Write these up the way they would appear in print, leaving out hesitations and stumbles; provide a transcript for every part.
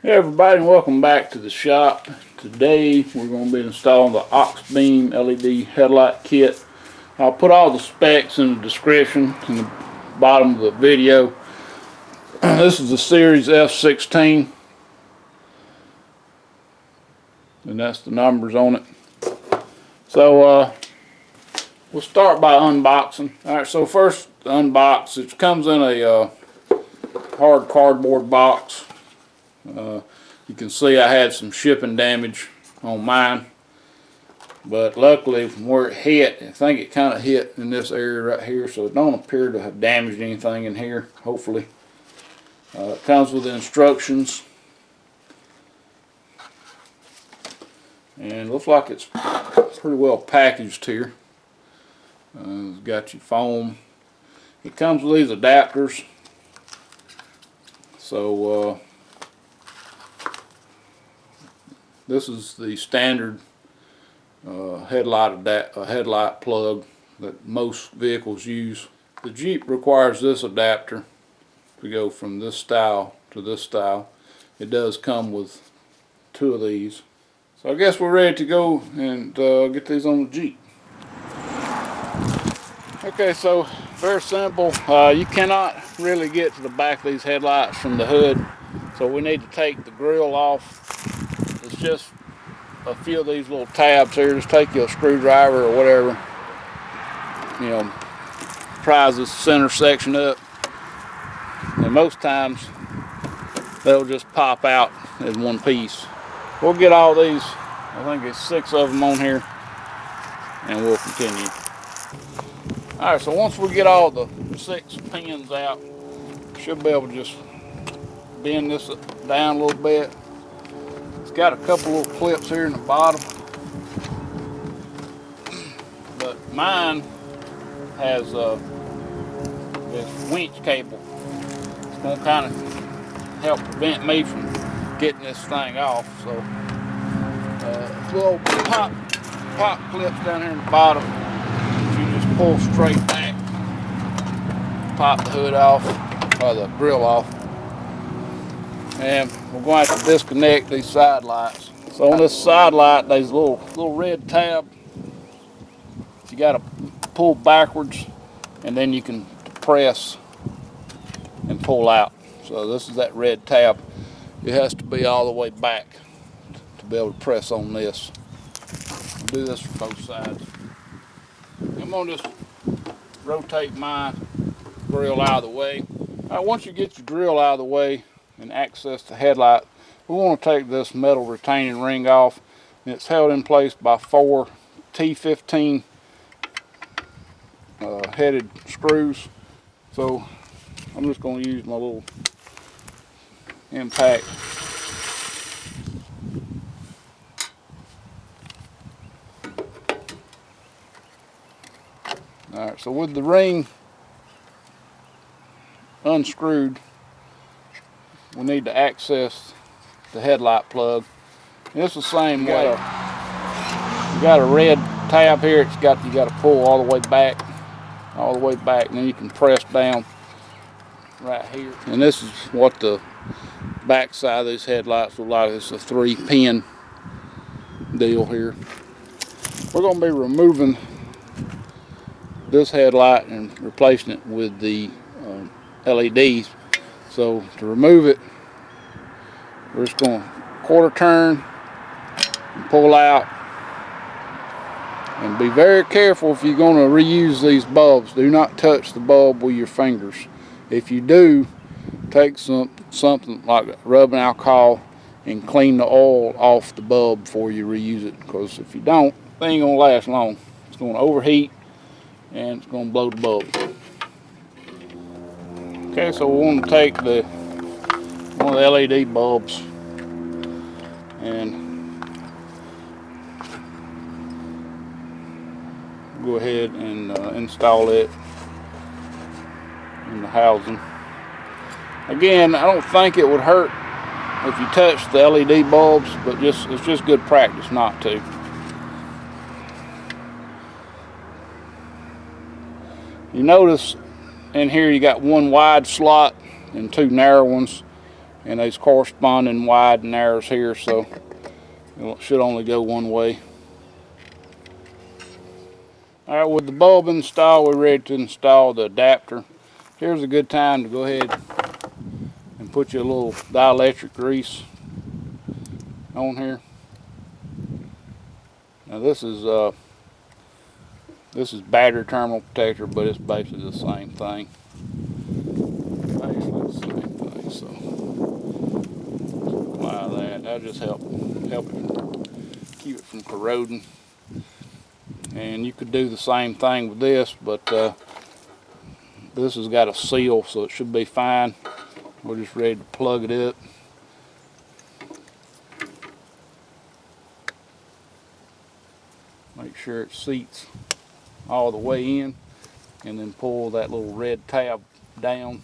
Hey everybody, and welcome back to the shop. Today we're going to be installing the Auxbeam LED headlight kit. I'll put all the specs in the description in the bottom of the video. This is the Series F16, and that's the numbers on it. So we'll start by unboxing. Alright, so first unbox. It comes in a hard cardboard box. You can see I had some shipping damage on mine, but luckily from where it hit, I think it kind of hit in this area right here, so it don't appear to have damaged anything in here, hopefully. It comes with instructions, and looks like it's pretty well packaged here. It's got your foam. It comes with these adapters, so this is the standard headlight plug that most vehicles use. The Jeep requires this adapter to go from this style to this style. It does come with two of these. So I guess we're ready to go and get these on the Jeep. Okay, so very simple. You cannot really get to the back of these headlights from the hood, so we need to take the grill off. It's just a few of these little tabs here. Just take your screwdriver or whatever, you know, prise this center section up, and most times they'll just pop out as one piece. We'll get all these, I think it's 6 of them on here, and we'll continue. Alright, so once we get all the 6 pins out, should be able to just bend this down a little bit. It's got a couple little clips here in the bottom, but mine has this winch cable. It's going to kind of help prevent me from getting this thing off. So little pop clips down here in the bottom. You just pull straight back, pop the hood off, or the grill off. And we're going to have to disconnect these side lights. So on this side light, there's a little red tab. You got to pull backwards, and then you can press and pull out. So this is that red tab. It has to be all the way back to be able to press on this. I'll do this for both sides. I'm going to just rotate my grill out of the way. All right, once you get your grill out of the way and access the headlight, we want to take this metal retaining ring off, and it's held in place by 4 T15 headed screws. So I'm just going to use my little impact. Alright, so with the ring unscrewed, we need to access the headlight plug. And it's the same way. You got a red tab here. You got to pull all the way back, and then you can press down right here. And this is what the back side of these headlights look like. It's a 3-pin deal here. We're going to be removing this headlight and replacing it with the LEDs. So to remove it, we're just going to quarter turn and pull out. And be very careful if you're going to reuse these bulbs. Do not touch the bulb with your fingers. If you do, take something like rubbing alcohol and clean the oil off the bulb before you reuse it, because if you don't, it ain't going to last long. It's going to overheat and it's going to blow the bulb. Okay, so we want to take one of the LED bulbs and go ahead and install it in the housing. Again, I don't think it would hurt if you touch the LED bulbs, but it's just good practice not to. You notice in here you got one wide slot and 2 narrow ones. and there's corresponding wide and narrows here, so it should only go one way. Alright, with the bulb installed, we're ready to install the adapter. Here's a good time to go ahead and put you a little dielectric grease on here. Now this is battery terminal protector, but it's basically the same thing. So apply that. That'll just help it keep it from corroding. And you could do the same thing with this, but this has got a seal, so it should be fine. We're just ready to plug it up. Make sure it seats all the way in, and then pull that little red tab down.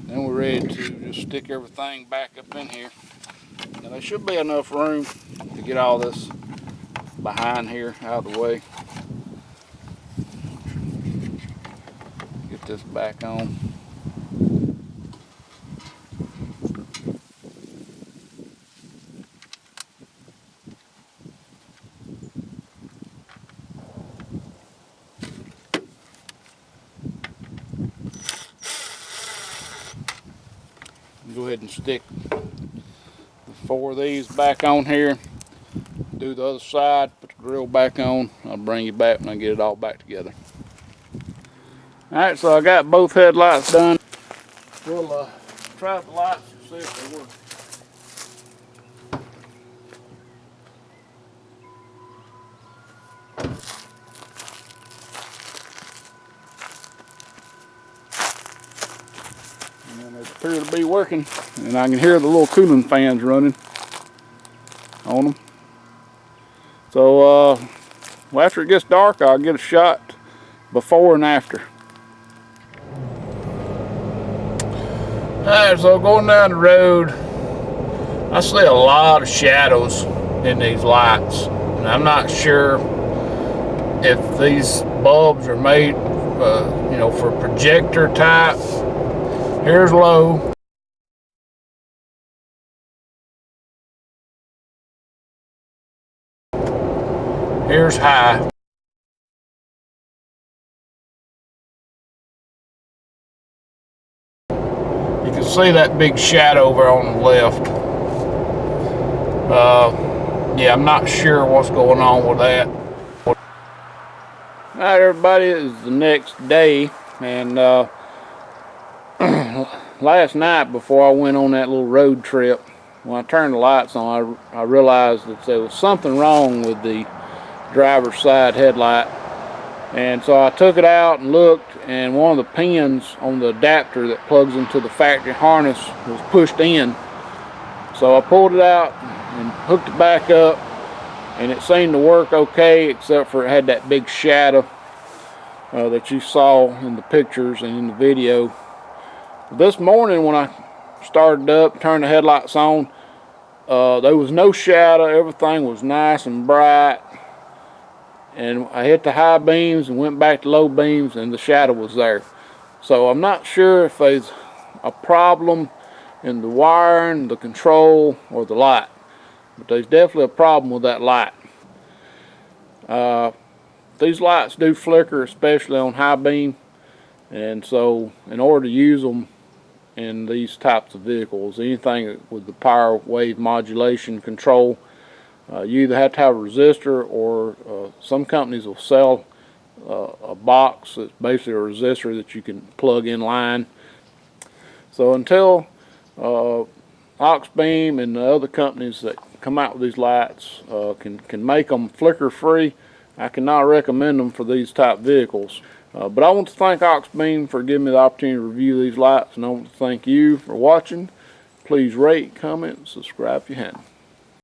Then we're ready to just stick everything back up in here. Now there should be enough room to get all this behind here out of the way. Get this back on. Go ahead and stick the 4 of these back on here. Do the other side, put the grill back on. I'll bring you back when I get it all back together. Alright, so I got both headlights done. We'll try the lights and see if they work. And they appear to be working, and I can hear the little cooling fans running on them. So well, after it gets dark, I'll get a shot before and after. Alright, so going down the road, I see a lot of shadows in these lights, and I'm not sure if these bulbs are made you know, for projector type. Here's low. Here's high. You can see that big shadow over on the left. Yeah, I'm not sure what's going on with that. Alright everybody, it is the next day, and last night before I went on that little road trip, when I turned the lights on, I realized that there was something wrong with the driver's side headlight. And so I took it out and looked, and one of the pins on the adapter that plugs into the factory harness was pushed in. So I pulled it out and hooked it back up, and it seemed to work okay, except for it had that big shadow that you saw in the pictures and in the video. This morning when I started up, turned the headlights on, there was no shadow. Everything was nice and bright. And I hit the high beams and went back to low beams, and the shadow was there. So I'm not sure if there's a problem in the wiring, the control, or the light. But there's definitely a problem with that light. These lights do flicker, especially on high beam. And so in order to use them in these types of vehicles, anything with the power wave modulation control, you either have to have a resistor, or some companies will sell a box that's basically a resistor that you can plug in line. So until Auxbeam and the other companies that come out with these lights can make them flicker free, I cannot recommend them for these type vehicles. But I want to thank Auxbeam for giving me the opportunity to review these lights, and I want to thank you for watching. Please rate, comment, and subscribe if you haven't.